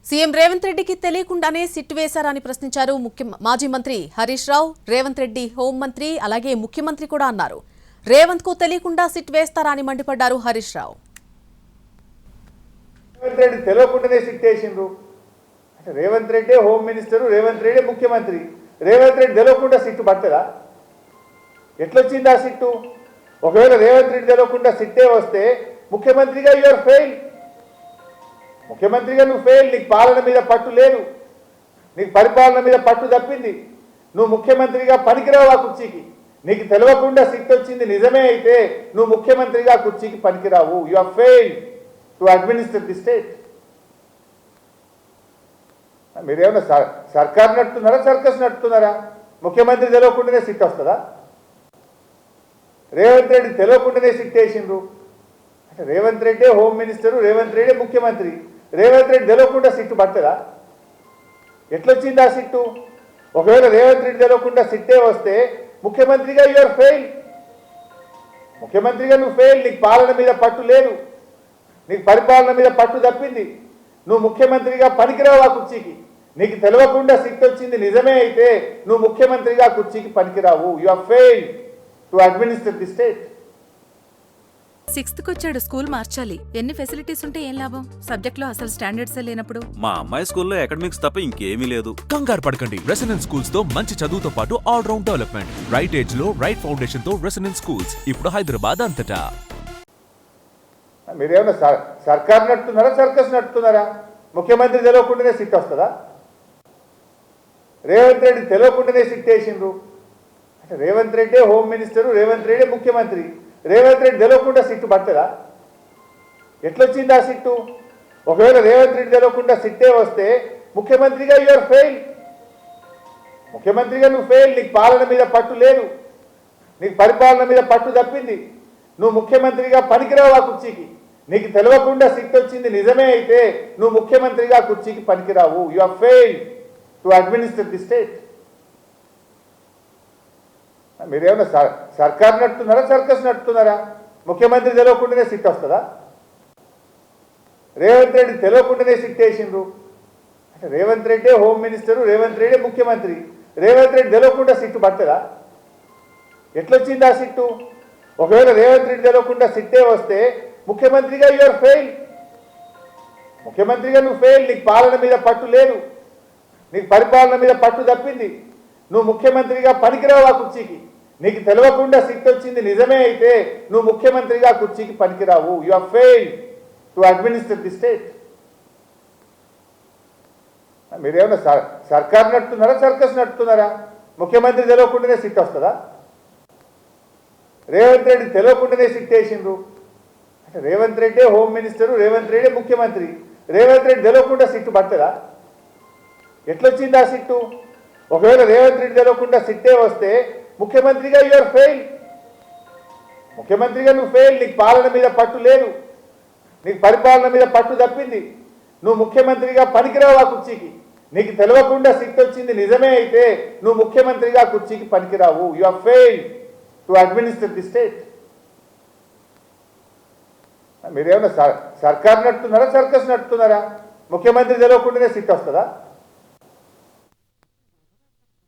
CM Revanth రెడ్డికి తెలియకుండానే SIT వేశారని ప్రశ్నించారు మాజీ మంత్రి హరీష్ రావు. రేవంత్ రెడ్డి హోంమంత్రి అలాగే ముఖ్యమంత్రి కూడా అన్నారు. రేవంత్ కు తెలియకుండా సిట్ వేస్తారని మండిపడ్డారు హరీష్ రావు. రేవంత్ రెడ్డి తెలియకుండానే సిట్ వేసిండ్రు అంటే రేవంత్ రెడ్డి హోమ్ మినిస్టర్, రేవంత్ రెడ్డి ముఖ్యమంత్రి. రేవంత్ రెడ్డి తెలియకుండా సిట్టు పట్టదా? ఎట్లొచ్చింది ఆ సిట్టు? ఒకవేళ రేవంత్ రెడ్డి తెలియకుండా సిట్టే వస్తే ముఖ్యమంత్రిగా యూఆర్ ఫెయిల్. ముఖ్యమంత్రిగా నువ్వు ఫెయిల్. నీకు పాలన మీద పట్టు లేదు, నీకు పరిపాలన మీద పట్టు తప్పింది. నువ్వు ముఖ్యమంత్రిగా పనికిరావు ఆ కుర్చీకి. నీకు తెలియకుండా సిట్ వచ్చింది నిజమే అయితే నువ్వు ముఖ్యమంత్రిగా కుర్చీకి పనికిరావు. You are fail to administer the state. మీరేమన్నా సర్కార్ నడుపుతున్నారా, సర్కస్ నడుపుతున్నారా? ముఖ్యమంత్రి తెలియకుండానే సిట్ వస్తుందా? రేవంత్ రెడ్డి తెలియకుండానే సిట్ వేసిండ్రు అంటే రేవంత్ రెడ్డి హోమ్ మినిస్టర్, రేవంత్ రెడ్డి ముఖ్యమంత్రి. రేవంత్ రెడ్డి తెలియకుండా సిట్టు పట్టదా? ఎట్లొచ్చింది ఆ సిట్టు? ఒకవేళ రేవంత్ రెడ్డి తెలియకుండా సిట్టే వస్తే ముఖ్యమంత్రిగా యూఆర్ ఫెయిల్. ముఖ్యమంత్రిగా నువ్వు ఫెయిల్. నీకు పాలన మీద పట్టు లేదు, నీకు పరిపాలన మీద పట్టు తప్పింది. నువ్వు ముఖ్యమంత్రిగా పనికిరావు ఆ కుర్చీకి. నీకు తెలియకుండా సిట్ వచ్చింది నిజమే అయితే నువ్వు ముఖ్యమంత్రిగా కుర్చీకి పనికిరావు. You are fail to administer the state. 6th కొచ్చాడు, స్కూల్ మార్చాలి. ఎన్ని ఫెసిలిటీస్ ఉంటే ఏం లాభం? సబ్జెక్ట్ లో అసలు స్టాండర్డ్స్ లేనప్పుడు. మా అమ్మాయి స్కూల్లో అకాడమిక్స్ తప్ప ఇంకేమీ లేదు. కంగారు పడకండి. రెసిడెన్స్ స్కూల్స్ తో మంచి చదువుతో పాటు all round development. Right age లో రైట్ ఫౌండేషన్ తో రెసిడెన్స్ స్కూల్స్ ఇప్పుడు హైదరాబాద్ అంతటా. మీరేమన్నా సర్కార్ నడుపుతున్నారా, సర్కస్ నడుపుతున్నారా? ముఖ్యమంత్రి తెలియకుండానే సిట్ వస్తుందా? రేవంత్ రెడ్డి తెలియకుండానే సిట్ వేసిండ్రు అంటే రేవంత్ రెడ్డి హోమ్ మినిస్టర్, రేవంత్ రెడ్డి ముఖ్యమంత్రి. రేవంత్ రెడ్డి తెలియకుండా సిట్టు పట్టదా? ఎట్లొచ్చింది ఆ సిట్టు? ఒకవేళ రేవంత్ రెడ్డి తెలియకుండా సిట్టే వస్తే ముఖ్యమంత్రిగా యూఆర్ ఫెయిల్. ముఖ్యమంత్రిగా నువ్వు ఫెయిల్. నీకు పాలన మీద పట్టు లేదు, నీకు పరిపాలన మీద పట్టు తప్పింది. నువ్వు ముఖ్యమంత్రిగా పనికిరావు ఆ కుర్చీకి. నీకు తెలియకుండా సిట్ వచ్చింది నిజమే అయితే నువ్వు ముఖ్యమంత్రిగా కుర్చీకి పనికిరావు. You are fail to administer the state. మీరేమన్నా సర్కార్ నడుపుతున్నారా, సర్కస్ నడుపుతున్నారా? ముఖ్యమంత్రి తెలియకుండానే సిట్ వస్తుందా? రేవంత్ రెడ్డి తెలియకుండానే సిట్ వేసిండ్రు అంటే రేవంత్ రెడ్డి హోమ్ మినిస్టర్, రేవంత్ రెడ్డి ముఖ్యమంత్రి. రేవంత్ రెడ్డి తెలియకుండా సిట్టు పట్టదా? ఎట్లొచ్చింది ఆ సిట్టు? ఒకవేళ రేవంత్ రెడ్డి తెలియకుండా సిట్టే వస్తే ముఖ్యమంత్రిగా యూఆర్ ఫెయిల్. ముఖ్యమంత్రిగా నువ్వు ఫెయిల్. నీకు పాలన మీద పట్టు లేదు, నీకు పరిపాలన మీద పట్టు తప్పింది. నువ్వు ముఖ్యమంత్రిగా పనికిరావు ఆ కుర్చీకి. నీకు తెలియకుండా సిట్ వచ్చింది నిజమే అయితే నువ్వు ముఖ్యమంత్రిగా కుర్చీకి పనికిరావు. You are fail to administer the state. మీరేమన్నా సర్కార్ నడుపుతున్నారా, సర్కస్ నడుపుతున్నారా? ముఖ్యమంత్రి తెలియకుండానే సిట్ వస్తుందా? రేవంత్ రెడ్డి తెలియకుండానే సిట్ వేసిండ్రు అంటే రేవంత్ రెడ్డి హోమ్ మినిస్టర్, రేవంత్ రెడ్డి ముఖ్యమంత్రి. రేవంత్ రెడ్డి తెలియకుండా సిట్టు పట్టదా? ఎట్లొచ్చింది ఆ సిట్టు? ఒకవేళ రేవంత్ రెడ్డి తెలియకుండా సిట్టే వస్తే ముఖ్యమంత్రిగా యూఆర్ ఫెయిల్. ముఖ్యమంత్రిగా నువ్వు ఫెయిల్. నీకు పాలన మీద పట్టు లేదు, నీకు పరిపాలన మీద పట్టు తప్పింది. నువ్వు ముఖ్యమంత్రిగా పనికిరావు ఆ కుర్చీకి. నీకు తెలియకుండా సిట్ వచ్చింది నిజమే అయితే నువ్వు ముఖ్యమంత్రిగా కుర్చీకి పనికిరావు. You are fail to administer the state. మీరేమన్నా సర్కార్ నడుపుతున్నారా, సర్కస్ నడుపుతున్నారా? ముఖ్యమంత్రి తెలియకుండానే సిట్ వస్తుందా?